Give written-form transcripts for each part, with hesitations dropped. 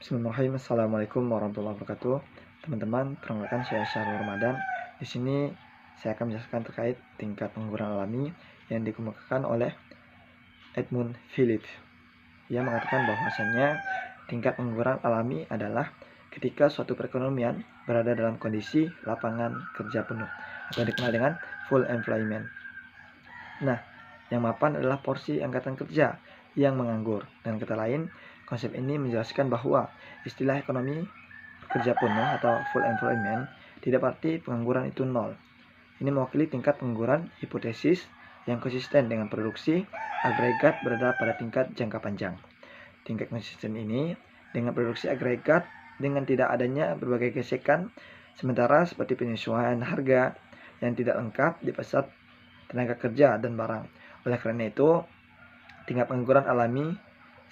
Bismillahirrahmanirrahim. Assalamualaikum warahmatullahi wabarakatuh. Teman-teman, perkenalkan saya Syahrul Ramadan. Di sini saya akan menjelaskan terkait tingkat pengangguran alami yang dikemukakan oleh Edmund Phillips. Ia mengatakan bahwasannya tingkat pengangguran alami adalah ketika suatu perekonomian berada dalam kondisi lapangan kerja penuh atau dikenal dengan full employment. Nah, yang mapan adalah porsi angkatan kerja yang menganggur. Dengan kata lain, konsep ini menjelaskan bahwa istilah ekonomi kerja penuh atau full employment tidak berarti pengangguran itu nol. Ini mewakili tingkat pengangguran hipotesis yang konsisten dengan produksi agregat berada pada tingkat jangka panjang. Tingkat konsisten ini dengan produksi agregat dengan tidak adanya berbagai gesekan sementara seperti penyesuaian harga yang tidak lengkap di pasar tenaga kerja dan barang. Oleh karena itu, tingkat pengangguran alami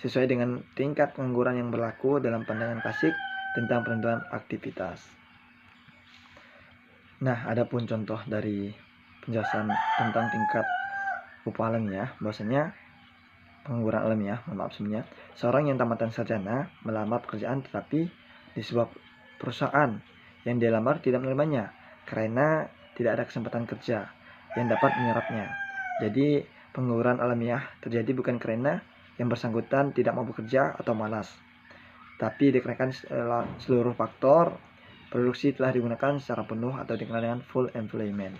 sesuai dengan tingkat pengangguran yang berlaku dalam pandangan klasik tentang penentuan aktivitas. Nah, adapun contoh dari penjelasan tentang tingkat upah alamiah, bahwasanya pengangguran alamiah, maaf sebenarnya, seorang yang tamatan sarjana melamar pekerjaan tetapi di sebuah perusahaan yang dia lamar tidak menerimanya karena tidak ada kesempatan kerja yang dapat menyerapnya. Jadi pengangguran alamiah terjadi bukan karena yang bersangkutan tidak mau bekerja atau malas, tapi dikarenakan seluruh faktor produksi telah digunakan secara penuh atau dikenal dengan full employment.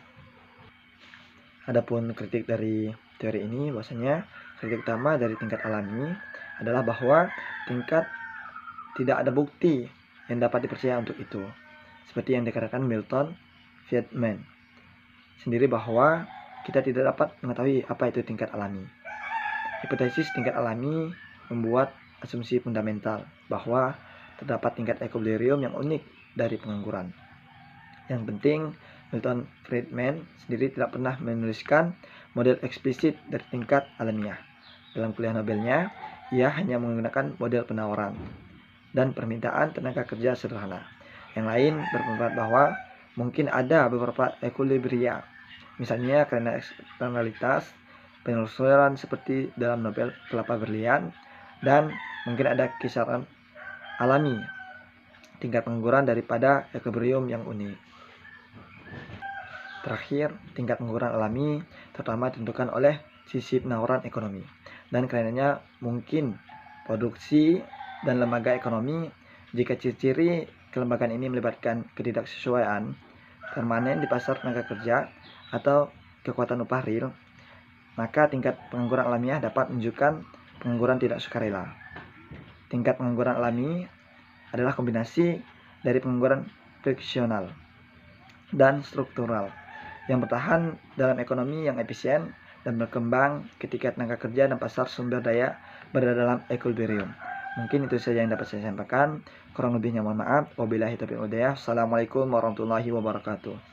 Adapun kritik dari teori ini, bahwasanya kritik utama dari tingkat alami adalah bahwa tingkat tidak ada bukti yang dapat dipercaya untuk itu, seperti yang dikatakan Milton Friedman sendiri bahwa kita tidak dapat mengetahui apa itu tingkat alami. Hipotesis tingkat alami membuat asumsi fundamental bahwa terdapat tingkat equilibrium yang unik dari pengangguran. Yang penting, Milton Friedman sendiri tidak pernah menuliskan model eksplisit dari tingkat alamiah. Dalam kuliah Nobelnya, ia hanya menggunakan model penawaran dan permintaan tenaga kerja sederhana. Yang lain berpendapat bahwa mungkin ada beberapa equilibria, misalnya karena eksternalitas penelusuran seperti dalam Nobel kelapa berlian, dan mungkin ada kisaran alami tingkat pengangguran daripada equilibrium yang unik. Terakhir, tingkat pengangguran alami terutama ditentukan oleh sisi penawaran ekonomi, dan karenanya mungkin produksi dan lembaga ekonomi jika ciri-ciri kelembagaan ini melibatkan ketidaksesuaian permanen di pasar tenaga kerja atau kekuatan upah real, maka tingkat pengangguran alamiah dapat menunjukkan pengangguran tidak sukarela. Tingkat pengangguran alami adalah kombinasi dari pengangguran friksional dan struktural yang bertahan dalam ekonomi yang efisien dan berkembang ketika tenaga kerja dan pasar sumber daya berada dalam equilibrium. Mungkin itu saja yang dapat saya sampaikan. Kurang lebihnya mohon maaf. Wabillahi taufiq wal hidayah. Assalamualaikum warahmatullahi wabarakatuh.